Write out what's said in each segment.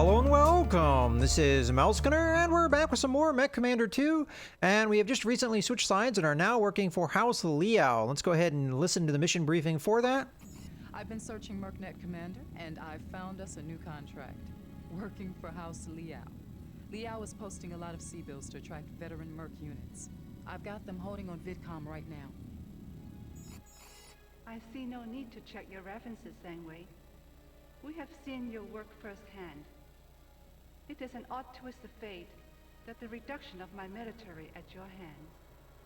Hello and welcome! This is MechCommander, and we're back with some more MechCommander 2, and we have just recently switched sides and are now working for House Liao. Let's go ahead and listen to the mission briefing for that. I've been searching MechNet Commander, and I've found us a new contract. Working for House Liao. Liao is posting a lot of C-bills to attract veteran Merc units. I've got them holding on VidCom right now. I see no need to check your references, Zhangwei. We have seen your work firsthand. It is an odd twist of fate that the reduction of my military at your hands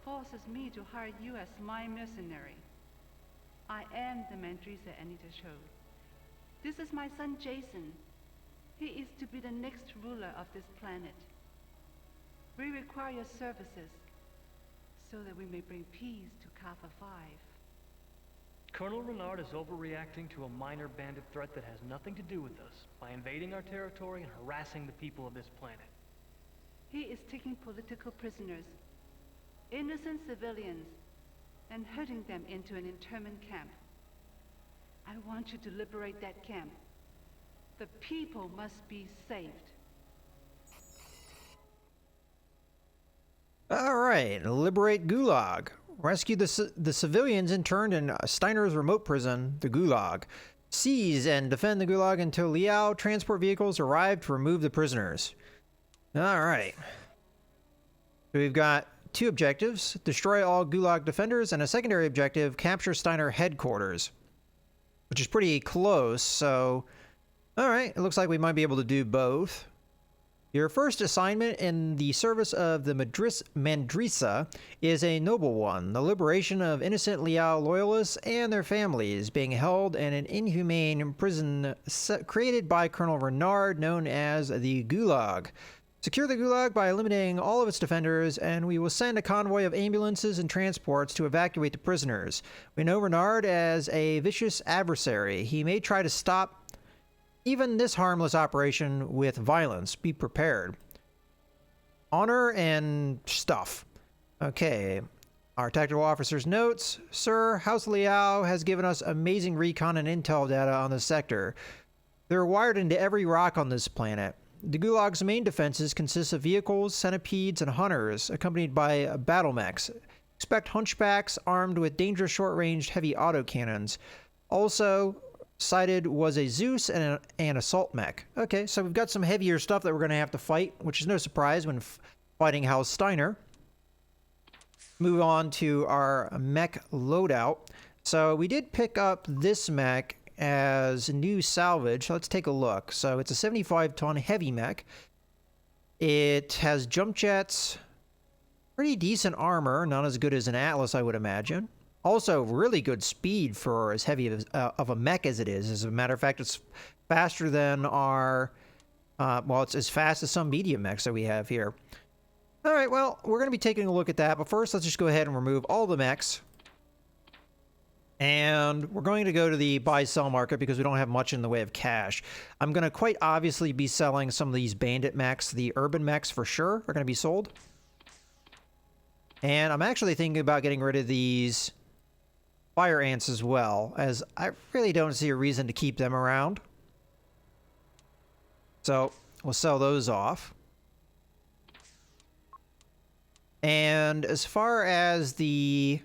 forces me to hire you as my mercenary. I am the Mandrisa Anita showed. This is my son Jason. He is to be the next ruler of this planet. We require your services so that we may bring peace to Kappa 5. Colonel Renard is overreacting to a minor bandit threat that has nothing to do with us by invading our territory and harassing the people of this planet. He is taking political prisoners, innocent civilians, and herding them into an internment camp. I want you to liberate that camp. The people must be saved. All right, liberate Gulag. Rescue the civilians interned in Steiner's remote prison, the Gulag. Seize and defend the Gulag until Liao transport vehicles arrive to remove the prisoners. All right. So we've got two objectives: destroy all Gulag defenders, and a secondary objective: capture Steiner headquarters, which is pretty close. So, all right, it looks like we might be able to do both. Your first assignment in the service of the Mandrisa is a noble one: the liberation of innocent Liao loyalists and their families being held in an inhumane prison created by Colonel Renard known as the Gulag. Secure the Gulag by eliminating all of its defenders, and we will send a convoy of ambulances and transports to evacuate the prisoners. We know Renard as a vicious adversary. He may try to stop even this harmless operation with violence. Be prepared. Honor and stuff. Okay. Our tactical officer's notes. Sir, House Liao has given us amazing recon and intel data on the sector. They're wired into every rock on this planet. The Gulag's main defenses consist of vehicles, centipedes, and hunters, accompanied by battle mechs. Expect hunchbacks armed with dangerous short-range heavy autocannons. Also sighted was a Zeus and an assault mech. Okay, so we've got some heavier stuff that we're going to have to fight, which is no surprise when fighting House Steiner. Move on to our mech loadout. So we did pick up this mech as new salvage. Let's take a look. So it's a 75-ton heavy mech. It has jump jets, pretty decent armor, not as good as an Atlas, I would imagine. Also, really good speed for as heavy of a mech as it is. As a matter of fact, it's faster than our... well, it's as fast as some medium mechs that we have here. All right, well, we're going to be taking a look at that. But first, let's just go ahead and remove all the mechs. And we're going to go to the buy-sell market because we don't have much in the way of cash. I'm going to quite obviously be selling some of these bandit mechs. The urban mechs, for sure, are going to be sold. And I'm actually thinking about getting rid of these fire ants as well, as I really don't see a reason to keep them around. So we'll sell those off. And as far as the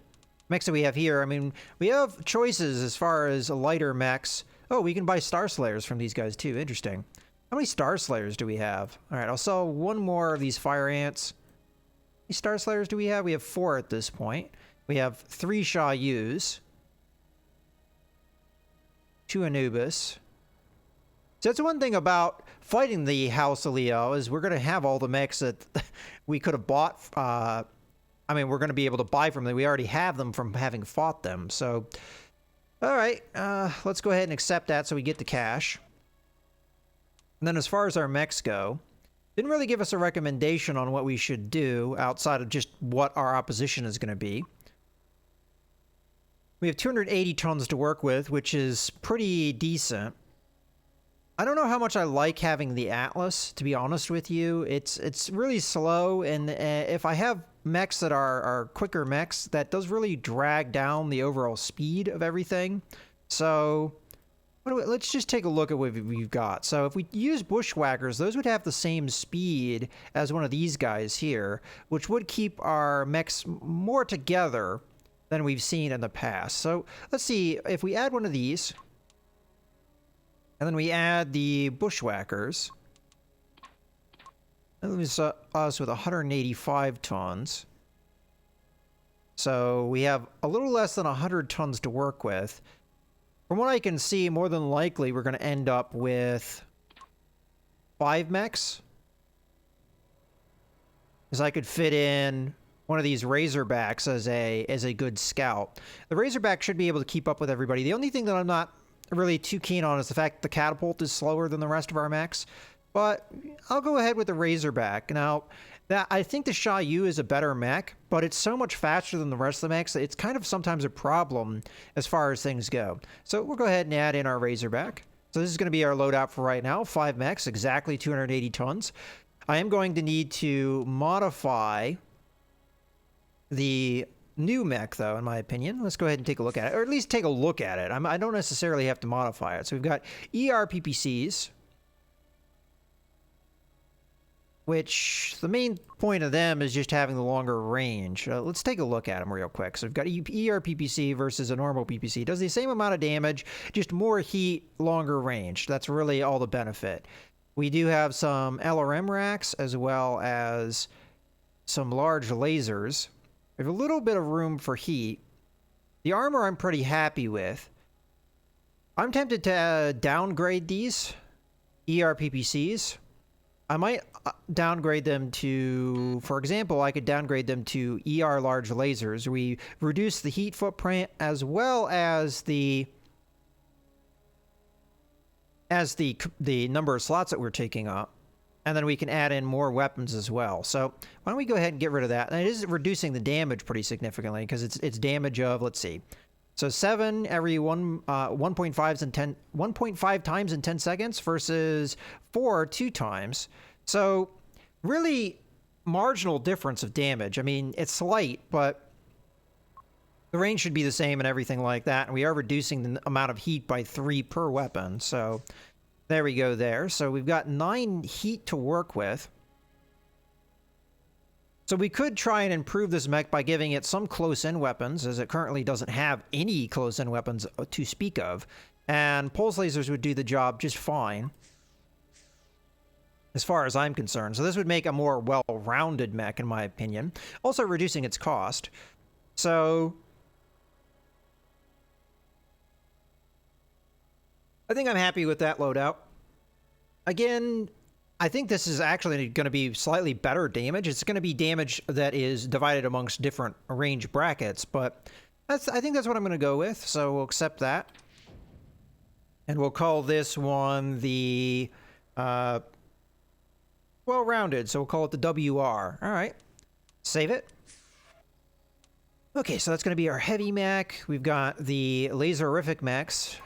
mechs that we have here, I mean, we have choices as far as lighter mechs. Oh, we can buy Star Slayers from these guys too. Interesting. How many Star Slayers do we have? All right, I'll sell one more of these fire ants. How many Star Slayers do we have? We have 4 at this point. We have 3 Sha Yus, 2 Anubis. So that's one thing about fighting the House of Liao is we're going to have all the mechs that we could have bought. I mean, we're going to be able to buy from them. We already have them from having fought them. So, all right, let's go ahead and accept that so we get the cash. And then as far as our mechs go, didn't really give us a recommendation on what we should do outside of just what our opposition is going to be. We have 280 tons to work with, which is pretty decent. I don't know how much I like having the Atlas, to be honest with you. It's really slow, and if I have mechs that are quicker mechs, that does really drag down the overall speed of everything. So Let's just take a look at what we've got. So if we use bushwhackers, those would have the same speed as one of these guys here, which would keep our mechs more together than we've seen in the past. So let's see, if we add one of these, and then we add the bushwhackers, that leaves us with 185 tons. So we have a little less than 100 tons to work with. From what I can see, more than likely we're going to end up with 5 mechs. Because I could fit in one of these Razorbacks as a good scout. The Razorback should be able to keep up with everybody. The only thing that I'm not really too keen on is the fact that the catapult is slower than the rest of our mechs. But I'll go ahead with the Razorback. Now, I think the Xiaoyu is a better mech, but it's so much faster than the rest of the mechs that it's kind of sometimes a problem as far as things go. So we'll go ahead and add in our Razorback. So this is going to be our loadout for right now. 5 mechs, exactly 280 tons. I am going to need to modify the new mech, though, in my opinion. Let's go ahead and take a look at it, or at least take a look at it. I don't necessarily have to modify it. So we've got ERPPCs, which the main point of them is just having the longer range. Let's take a look at them real quick. So we've got ERPPC versus a normal PPC. It does the same amount of damage, just more heat, longer range. That's really all the benefit. We do have some LRM racks as well as some large lasers. We have a little bit of room for heat. The armor I'm pretty happy with. I'm tempted to downgrade these ERPPCs. I might downgrade them to, for example, I could downgrade them to ER large lasers. We reduce the heat footprint as well as the number of slots that we're taking up. And then we can add in more weapons as well. So why don't we go ahead and get rid of that? And it is reducing the damage pretty significantly because it's damage of, let's see. So 7 every 1.5 times in 10 seconds versus 4 2 times. So really marginal difference of damage. I mean, it's slight, but the range should be the same and everything like that. And we are reducing the amount of heat by 3 per weapon. So there we go there. So we've got 9 heat to work with. So we could try and improve this mech by giving it some close-in weapons, as it currently doesn't have any close-in weapons to speak of. And pulse lasers would do the job just fine, as far as I'm concerned. So this would make a more well-rounded mech, in my opinion. Also reducing its cost. So I think I'm happy with that loadout. Again, I think this is actually going to be slightly better damage. It's going to be damage that is divided amongst different range brackets, but I think that's what I'm going to go with, so we'll accept that. And we'll call this one the well-rounded, so we'll call it the WR. All right, save it. Okay, so that's going to be our heavy mech. We've got the laserific mechs.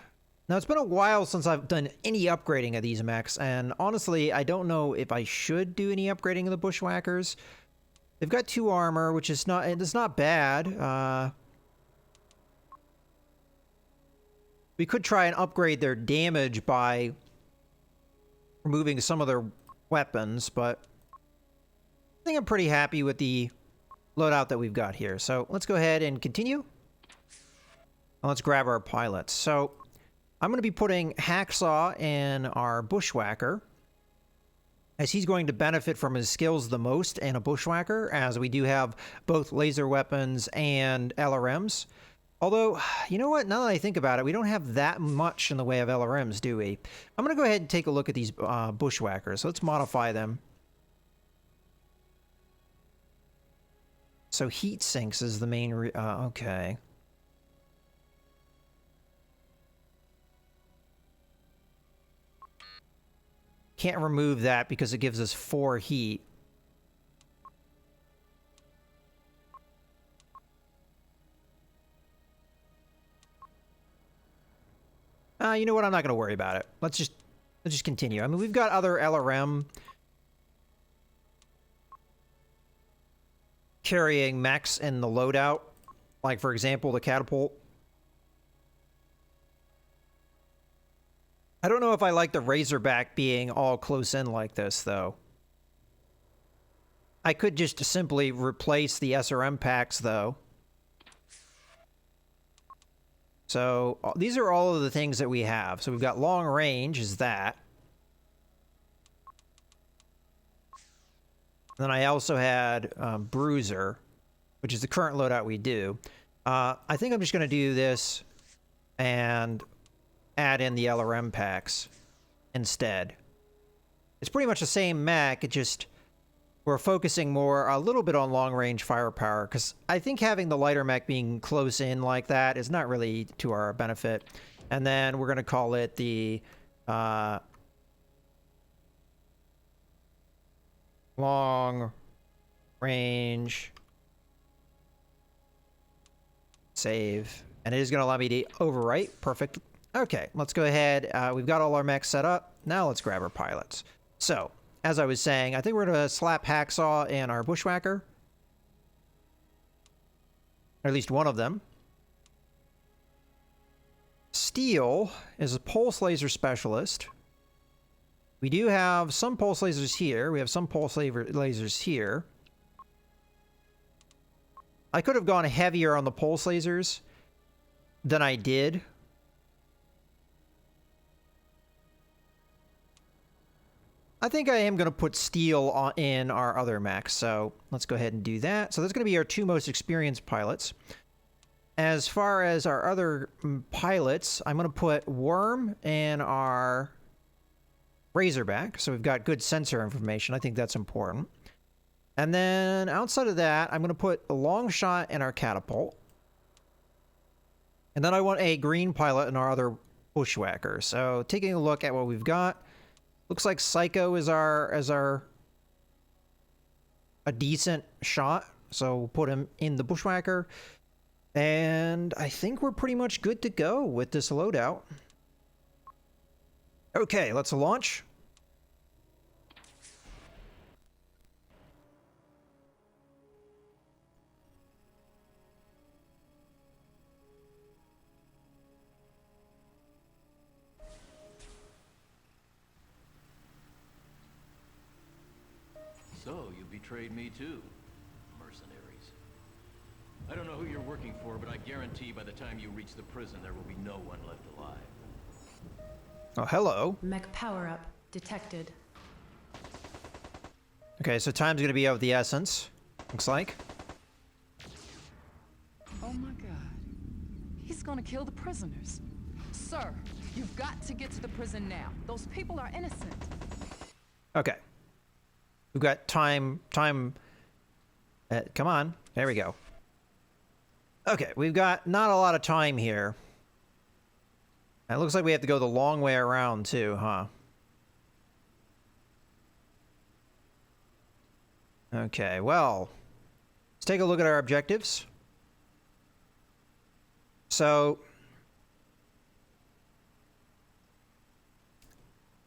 Now, it's been a while since I've done any upgrading of these mechs, and honestly, I don't know if I should do any upgrading of the bushwhackers. They've got 2 armor, which is not bad. We could try and upgrade their damage by removing some of their weapons, but I think I'm pretty happy with the loadout that we've got here. So let's go ahead and continue. And let's grab our pilots. So I'm going to be putting Hacksaw in our Bushwhacker, as he's going to benefit from his skills the most in a Bushwhacker, as we do have both laser weapons and LRMs. Although, you know what? Now that I think about it, we don't have that much in the way of LRMs, do we? I'm going to go ahead and take a look at these Bushwhackers. So let's modify them. So heat sinks is the main... okay. Can't remove that because it gives us 4 heat. You know what? I'm not going to worry about it. Let's just continue. I mean, we've got other LRM carrying mechs in the loadout, like for example the catapult. I don't know if I like the Razorback being all close in like this, though. I could just simply replace the SRM packs, though. So these are all of the things that we have. So we've got long range, is that. And then I also had Bruiser, which is the current loadout we do. I think I'm just going to do this and add in the LRM packs instead. It's pretty much the same mech, it just... we're focusing more a little bit on long-range firepower, because I think having the lighter mech being close in like that is not really to our benefit. And then we're going to call it the long-range save. And it is going to allow me to overwrite. Perfect. Okay, let's go ahead. We've got all our mechs set up. Now let's grab our pilots. So, as I was saying, I think we're going to slap Hacksaw in our Bushwhacker. Or at least one of them. Steel is a pulse laser specialist. We do have some pulse lasers here. We have some pulse lasers here. I could have gone heavier on the pulse lasers than I did. I think I am going to put steel in our other mechs, so let's go ahead and do that. So that's going to be our two most experienced pilots. As far as our other pilots, I'm going to put Worm in our Razorback, so we've got good sensor information. I think that's important. And then outside of that, I'm going to put a Longshot in our Catapult. And then I want a green pilot in our other Bushwhacker. So taking a look at what we've got, looks like Psycho is a decent shot, so we'll put him in the Bushwhacker. And I think we're pretty much good to go with this loadout. Okay, let's launch. So, you betrayed me too, mercenaries. I don't know who you're working for, but I guarantee by the time you reach the prison, there will be no one left alive. Oh, hello. Mech power-up detected. Okay, so time's going to be of the essence, looks like. Oh my god. He's gonna kill the prisoners. Sir, you've got to get to the prison now. Those people are innocent. Okay. We've got time. Come on. There we go. Okay, we've got not a lot of time here. It looks like we have to go the long way around too, huh? Okay, well, let's take a look at our objectives. So,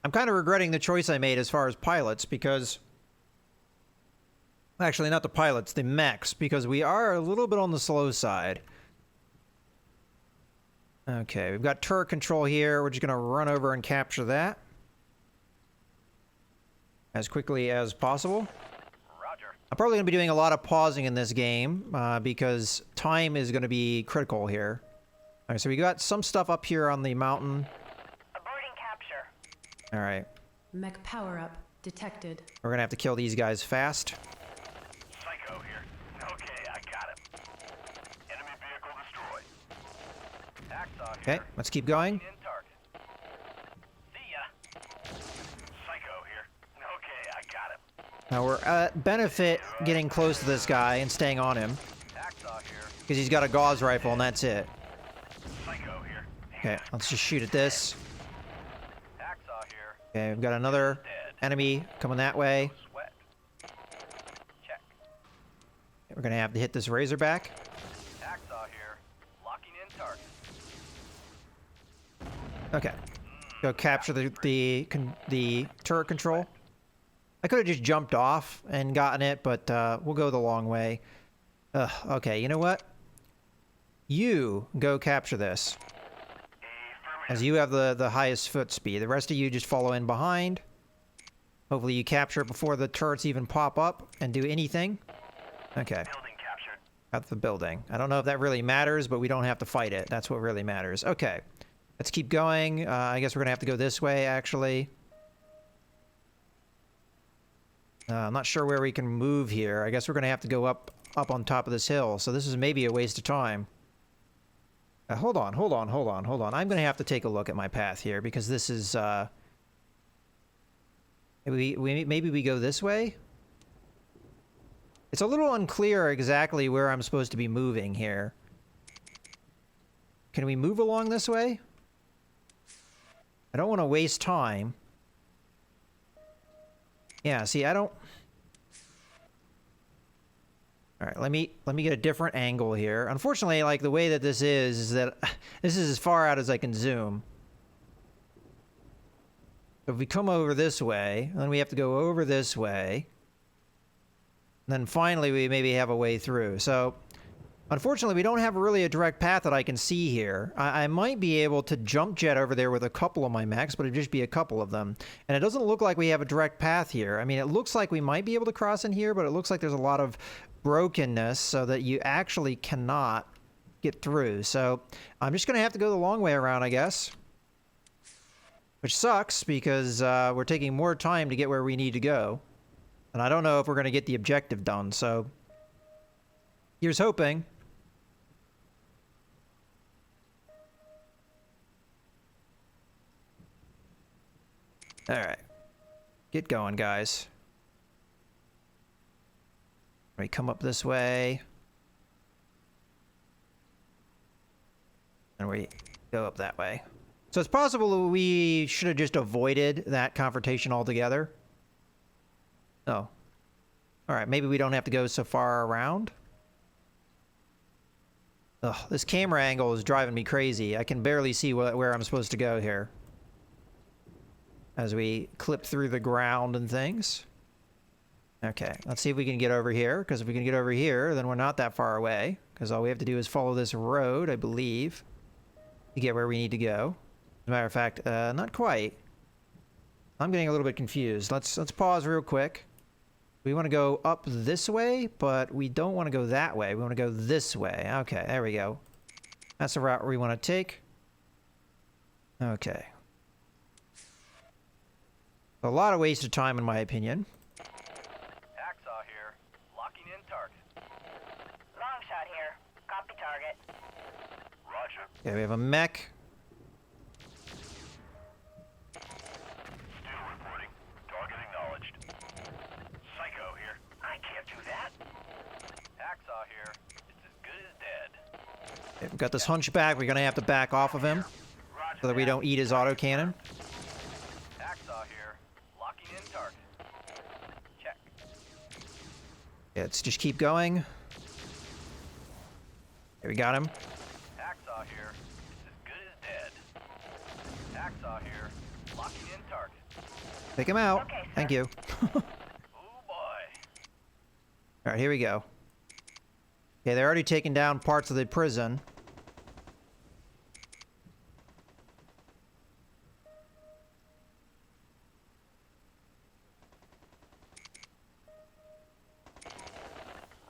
I'm kind of regretting the choice I made as far as pilots, because... actually, not the pilots, the mechs, because we are a little bit on the slow side. Okay, we've got turret control here. We're just going to run over and capture that as quickly as possible. Roger. I'm probably going to be doing a lot of pausing in this game because time is going to be critical here. All right, so we got some stuff up here on the mountain. Aborting capture. All right. Mech power-up detected. We're going to have to kill these guys fast. Psycho here. Okay, I got him. Enemy vehicle destroyed. Hacksaw Okay, here. let's keep going. In target. See ya. Psycho here. Okay, I got him. Now we're at benefit getting close to this guy and staying on him Hacksaw here. because he's got a gauze rifle and that's it. Psycho here. Okay, let's just shoot at this. Hacksaw here. Okay, we've got another enemy coming that way. Sweat. Check. We're gonna have to hit this Razorback. Hacksaw here. Locking in target. Okay, go capture the turret control. I could have just jumped off and gotten it, but we'll go the long way. Okay, you know what? You go capture this. as you have the highest foot speed. The rest of you just follow in behind. Hopefully you capture it before the turrets even pop up and do anything. Okay. Building captured. Got the building. I don't know if that really matters, but we don't have to fight it. That's what really matters. Okay. Let's keep going. I guess we're going to have to go this way, actually. I'm not sure where we can move here. I guess we're going to have to go up on top of this hill. So this is maybe a waste of time. Hold on. I'm going to have to take a look at my path here because this is... maybe we go this way? It's a little unclear exactly where I'm supposed to be moving here. Can we move along this way? I don't want to waste time. Yeah, see, I don't... Alright, let me get a different angle here. Unfortunately, like, the way that this is that this is as far out as I can zoom. If we come over this way, then we have to go over this way. And then finally, we maybe have a way through. So, unfortunately, we don't have really a direct path that I can see here. I might be able to jump jet over there with a couple of my mechs, but it'd just be a couple of them. And it doesn't look like we have a direct path here. I mean, it looks like we might be able to cross in here, but it looks like there's a lot of brokenness so that you actually cannot get through. So, I'm just going to have to go the long way around, I guess. Which sucks, because we're taking more time to get where we need to go. And I don't know if we're going to get the objective done, so... Here's hoping. Alright. Get going, guys. We come up this way. And we go up that way. So it's possible we should have just avoided that confrontation altogether. Oh. Alright, maybe we don't have to go so far around. Ugh, this camera angle is driving me crazy. I can barely see where I'm supposed to go here. As we clip through the ground and things. Okay, let's see if we can get over here. Because if we can get over here, then we're not that far away. Because all we have to do is follow this road, I believe, to get where we need to go. As a matter of fact, not quite. I'm getting a little bit confused. Let's pause real quick. We want to go up this way, but we don't want to go that way. We want to go this way. Okay, there we go. That's the route we want to take. Okay. A lot of wasted time, in my opinion. Hacksaw here. Locking in target. Long shot here. Copy target. Roger. Okay, we have a mech. Still reporting. Target acknowledged. Psycho here. I can't do that. Hacksaw here. It's as good as dead. Okay, we've got this hunchback. We're going to have to back off of him so that we don't eat his autocannon. Hacksaw here. Locking in target. Check. Yeah, let's just keep going. There, we got him. Hacksaw here. It's as good as dead. Hacksaw here. Locking in target. Take him out. Okay, sir. Thank you. Oh boy. All right, here we go. Okay, they're already taking down parts of the prison.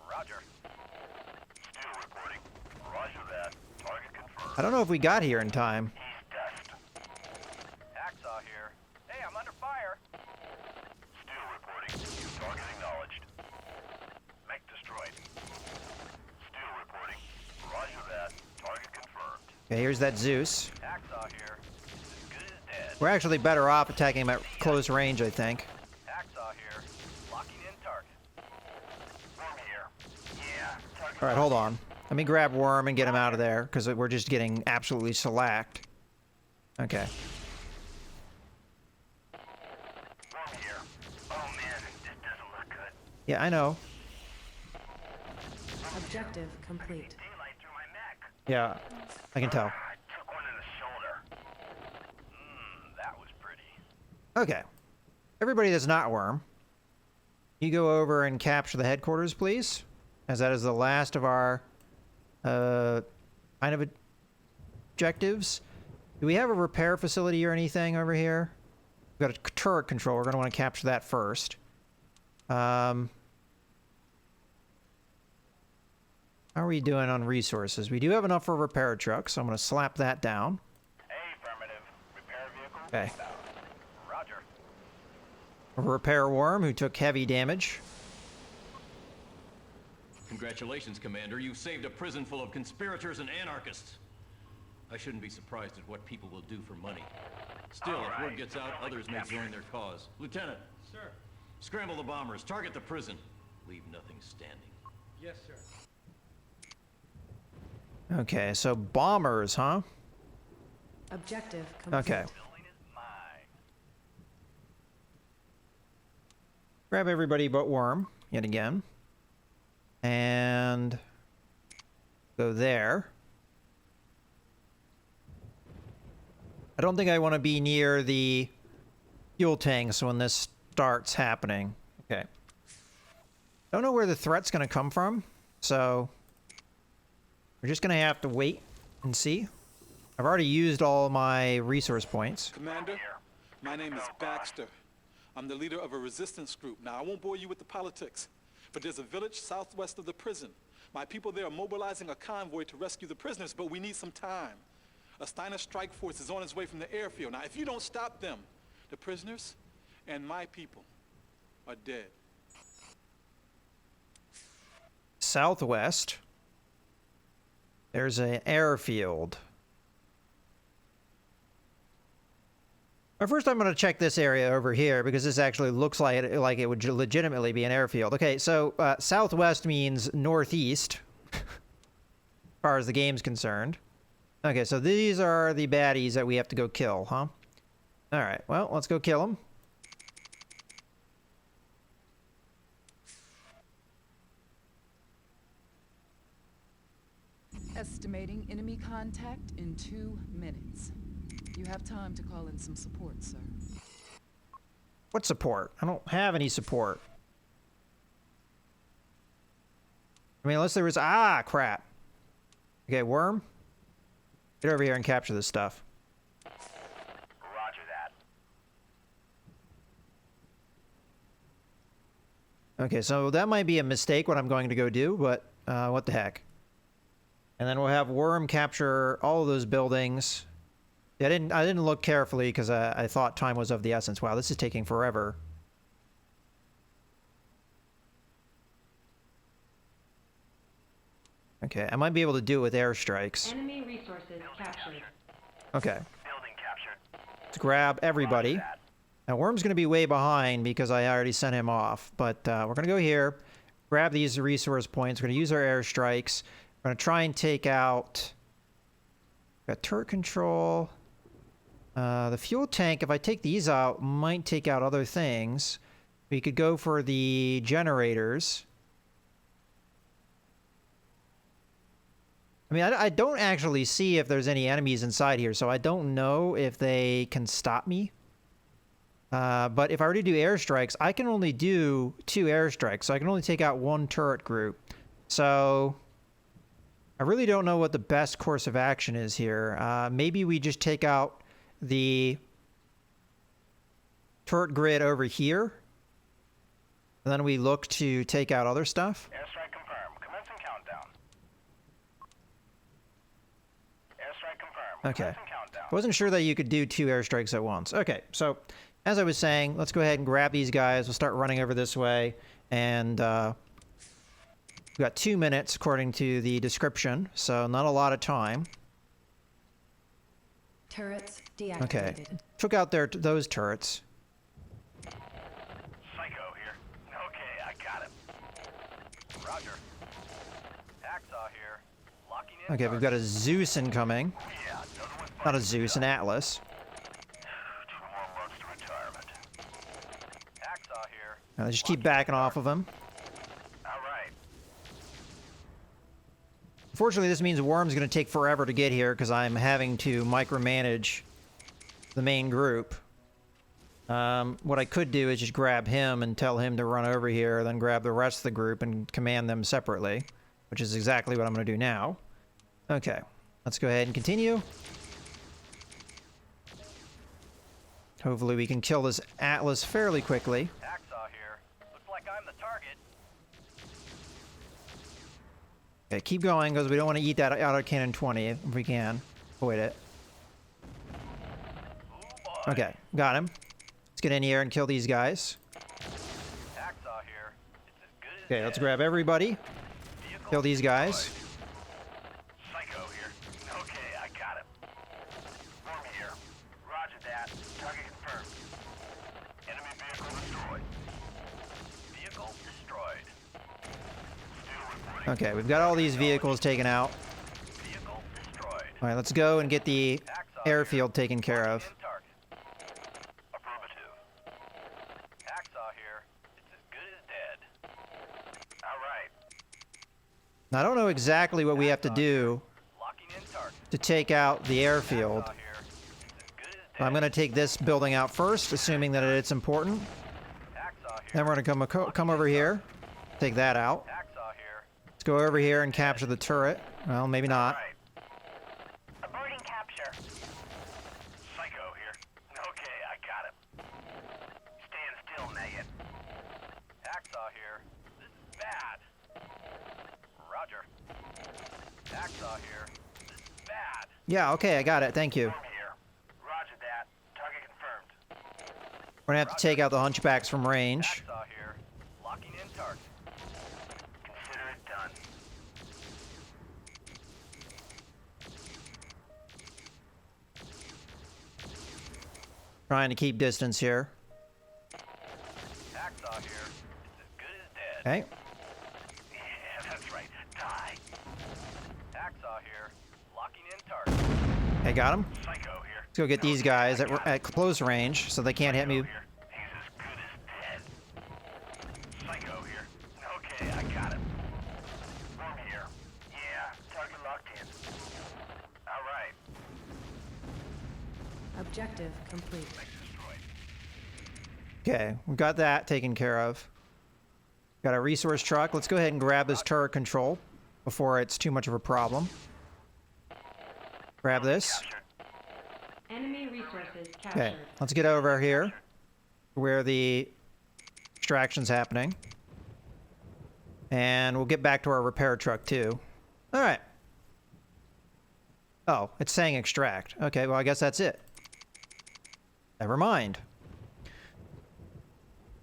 Roger. Still reporting. Roger that. Target confirmed. I don't know if we got here in time. He's dust. Hacksaw here. Hey, I'm under fire. Still reporting. Target acknowledged. Mech destroyed. Still reporting. Roger that. Target confirmed. Okay, here's that Zeus. Hacksaw here. It's as good as dead. We're actually better off attacking him at close range, I think. Hacksaw here. Locking in target. Worm here. Yeah. Target. All right, hold on. Let me grab Worm and get him out of there, because we're just getting absolutely shellacked. Okay. Worm here. Oh man, this doesn't look good. Yeah, I know. Objective complete. Daylight through my mech. Yeah, I can tell. I took one in the shoulder. That was pretty. Okay. Everybody that's not Worm, you go over and capture the headquarters, please, as that is the last of our kind of objectives. Do we have a repair facility or anything over here? We've got a turret control. We're going to want to capture that first. How are we doing on resources? We do have enough for a repair truck, so I'm going to slap that down. Affirmative. Repair vehicle. Okay. Inbound. Roger. A repair worm who took heavy damage. Congratulations, Commander. You saved a prison full of conspirators and anarchists. I shouldn't be surprised at what people will do for money. Still, if word gets out, others may join their cause. Lieutenant. Sir. Scramble the bombers. Target the prison. Leave nothing standing. Yes, sir. Okay, so bombers, huh? Objective complete. Okay. Building is mine. Grab everybody but worm, yet again. And go there. I don't think I want to be near the fuel tanks when this starts happening. Okay. Don't know where the threat's going to come from, so we're just going to have to wait and see. I've already used all my resource points. Commander, my name is Baxter. I'm the leader of a resistance group. Now, I won't bore you with the politics, but there's a village southwest of the prison. My people there are mobilizing a convoy to rescue the prisoners, but we need some time. A Steiner strike force is on its way from the airfield. Now, if you don't stop them, the prisoners and my people are dead. Southwest. There's an airfield. But first, I'm going to check this area over here because this actually looks like it would legitimately be an airfield. Okay, so southwest means northeast, as far as the game's concerned. Okay, so these are the baddies that we have to go kill, huh? All right, well, let's go kill them. Estimating enemy contact in 2 minutes. You have time to call in some support, sir. What support? I don't have any support. I mean, unless there was... Ah, crap. Okay, worm. Get over here and capture this stuff. Roger that. Okay, so that might be a mistake what I'm going to go do, but what the heck. And then we'll have worm capture all of those buildings. I didn't look carefully because I thought time was of the essence. Wow, this is taking forever. Okay, I might be able to do it with airstrikes. Enemy resources captured. Okay, Building captured. let's grab everybody. That. Now, Worm's going to be way behind because I already sent him off. But we're going to go here, grab these resource points. We're going to use our airstrikes. We're going to try and take out... Got turret control. The fuel tank, if I take these out, might take out other things. We could go for the generators. I mean, I don't actually see if there's any enemies inside here, so I don't know if they can stop me. But if I already do airstrikes, I can only do 2 airstrikes, so I can only take out 1 turret group. So I really don't know what the best course of action is here. Maybe we just take out the turret grid over here, and then we look to take out other stuff. Airstrike confirmed. Commencing countdown. Airstrike confirmed. Okay. Commencing countdown. Wasn't sure that you could do 2 airstrikes at once. Okay, so as I was saying, let's go ahead and grab these guys. We'll start running over this way, and we've got 2 minutes according to the description, so not a lot of time. Turrets deactivated. Okay, took out those turrets. Psycho here. Okay, I got it. Roger. Hacksaw here. Locking in. Okay, we've got a Zeus incoming. Yeah, done with Not a Zeus, an Atlas. 2 more months to retirement. Hacksaw here. Now, just keep backing off of him. All right. Unfortunately, this means Worm's going to take forever to get here because I'm having to micromanage the main group. What I could do is just grab him and tell him to run over here, then grab the rest of the group and command them separately, which is exactly what I'm going to do now. Okay, let's go ahead and continue. Hopefully we can kill this Atlas fairly quickly. Hacksaw here. Looks like I'm the target. Okay, keep going because we don't want to eat that autocannon 20 if we can. Avoid it. Ooh, boy. Okay, got him. Let's get in here and kill these guys. Hacksaw here. It's as good as Okay, let's dead. grab everybody. Vehicle Kill these guys. destroyed. Psycho here. Okay, I got him. Worm here. Roger that. Target confirmed. Enemy vehicle destroyed. Vehicle destroyed. Still reporting. Okay, we've got all these vehicles taken out. Vehicle destroyed. All right, let's go and get the Hacksaw airfield taken care Locking of. in target. Affirmative. Hacksaw here. It's as good as dead. All right. Now, I don't know exactly what we have to do Locking in target. to take out the airfield. Hacksaw here. It's as good as But I'm dead. going to take this building out first, assuming that it's important. Hacksaw here. Then we're going to come over here, take that out. Hacksaw here. Let's go over here and capture the turret. Well, maybe not. Right. Aborting capture. Psycho here. Okay, I got him. Stand still, maggot. Hacksaw here. This is bad. Roger. Hacksaw here. This is bad. Yeah, okay, I got it. Thank you. Worm here. Roger that. Target confirmed. We're going to have to take out the hunchbacks from range. Hacksaw here. Locking in target. Consider it done. Trying to keep distance here. Hacksaw here. It's as good as dead. Okay. Yeah, that's right. Die. Hacksaw here. Locking in target. Okay, got him. Psycho here. Let's go get these guys at close range so they can't hit me. Psycho here. He's as good as dead. Psycho here. Okay, I got him. Worm here. Yeah, target locked in. All right. Objective complete. Destroyed. Okay, we got that taken care of. Got a resource truck. Let's go ahead and grab this turret control before it's too much of a problem. Grab this. Captured. Enemy resources Okay, captured. let's get over here where the extraction's happening. And we'll get back to our repair truck too. All right. Oh, it's saying extract. Okay, well, I guess that's it. Never mind.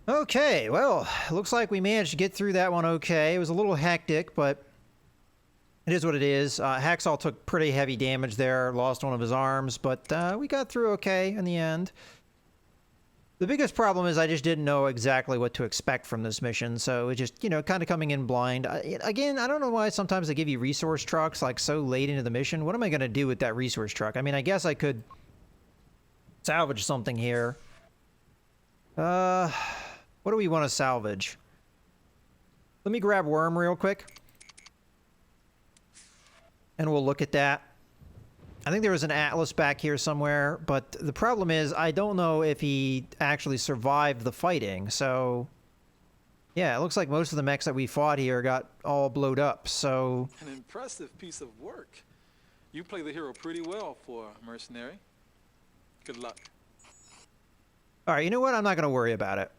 Okay, well, looks like we managed to get through that one okay. It was a little hectic, but it is what it is. Hacksaw took pretty heavy damage there, lost one of his arms, but we got through okay in the end. The biggest problem is I just didn't know exactly what to expect from this mission, so it just, you know, kind of coming in blind. Again, I don't know why sometimes they give you resource trucks like so late into the mission. What am I going to do with that resource truck? I mean, I guess I could salvage something here. What do we want to salvage? Let me grab Worm real quick. And we'll look at that. I think there was an Atlas back here somewhere, but the problem is I don't know if he actually survived the fighting, so... Yeah, it looks like most of the mechs that we fought here got all blowed up, so... An impressive piece of work. You play the hero pretty well for a mercenary. Good luck. Alright, you know what? I'm not going to worry about it.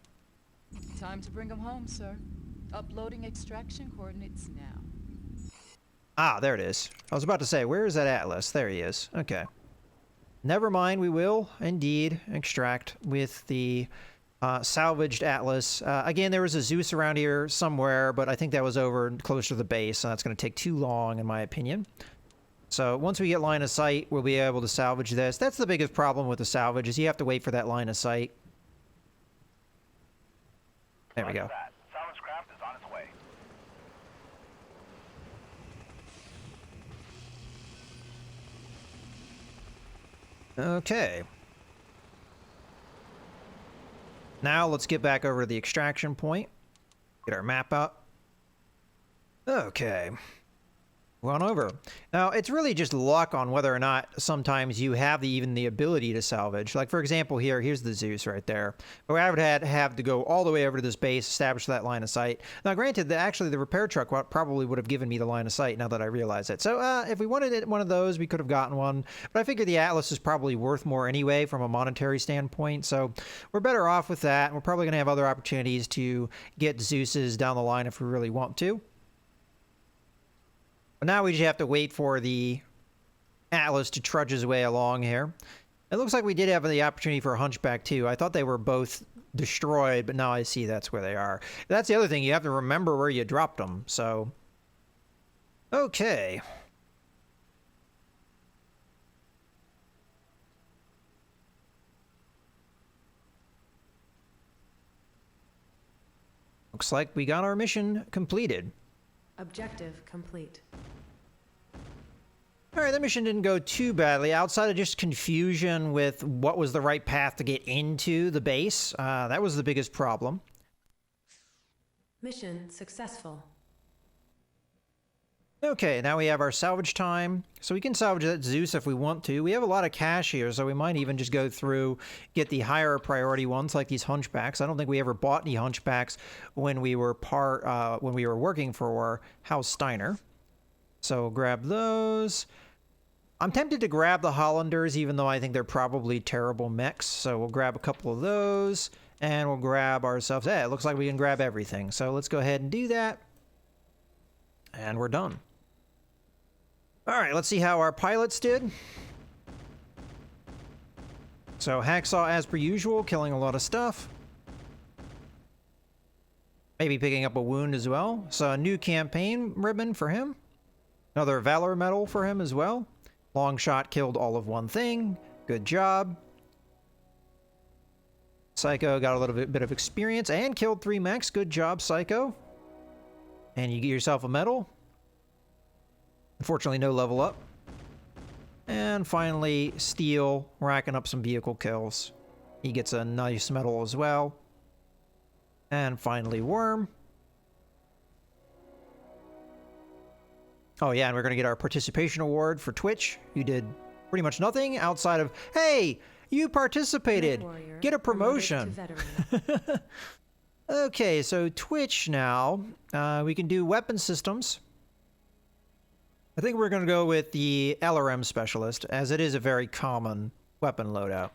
Time to bring him home, sir. Uploading extraction coordinates now. Ah, there it is. I was about to say, where is that Atlas? There he is. Okay. Never mind, we will indeed extract with the salvaged Atlas. Again, there was a Zeus around here somewhere, but I think that was over close to the base, and that's going to take too long, in my opinion. So once we get line of sight, we'll be able to salvage this. That's the biggest problem with the salvage, is you have to wait for that line of sight. There we go. That. Salvage craft is on its way. Okay. Now let's get back over to the extraction point. Get our map up. Okay. Run over. Now, it's really just luck on whether or not sometimes you have even the ability to salvage. Like, for example, here's the Zeus right there. But I would have to go all the way over to this base, establish that line of sight. Now, granted, actually, the repair truck probably would have given me the line of sight now that I realize it. So, if we wanted one of those, we could have gotten one. But I figure the Atlas is probably worth more anyway from a monetary standpoint. So, we're better off with that. And we're probably going to have other opportunities to get Zeuses down the line if we really want to. But now we just have to wait for the Atlas to trudge his way along here. It looks like we did have the opportunity for a Hunchback too. I thought they were both destroyed, but now I see that's where they are. That's the other thing. You have to remember where you dropped them. So, okay. Looks like we got our mission completed. Objective complete. All right, that mission didn't go too badly. Outside of just confusion with what was the right path to get into the base, that was the biggest problem. Mission successful. Okay, now we have our salvage time. So we can salvage that Zeus if we want to. We have a lot of cash here, so we might even just go through, get the higher priority ones like these Hunchbacks. I don't think we ever bought any Hunchbacks when we were working for House Steiner. So grab those. I'm tempted to grab the Hollanders, even though I think they're probably terrible mechs. So we'll grab a couple of those, and we'll grab ourselves. It looks like we can grab everything. So let's go ahead and do that. And we're done. All right, let's see how our pilots did. So Hacksaw, as per usual, killing a lot of stuff. Maybe picking up a wound as well. So a new campaign ribbon for him. Another Valor medal for him as well. Long shot killed all of one thing. Good job. Psycho got a little bit of experience and killed 3 mechs. Good job, Psycho. And you get yourself a medal. Unfortunately, no level up. And finally, Steel, racking up some vehicle kills. He gets a nice medal as well. And finally, Worm. Oh yeah, and we're going to get our participation award for Twitch. You did pretty much nothing outside of, hey, you participated. MechWarrior Get a promotion. promoted to veteran. Okay, so Twitch now. We can do weapon systems. I think we're going to go with the LRM specialist, as it is a very common weapon loadout.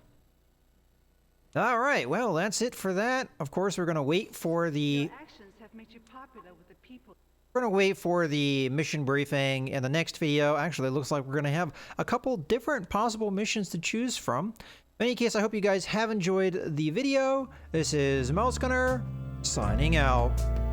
All right, well, that's it for that. Of course, we're going to wait for the... Your actions have made you popular with the people. We're going to wait for the mission briefing in the next video. Actually, it looks like we're going to have a couple different possible missions to choose from. In any case, I hope you guys have enjoyed the video. This is MechCommander signing out.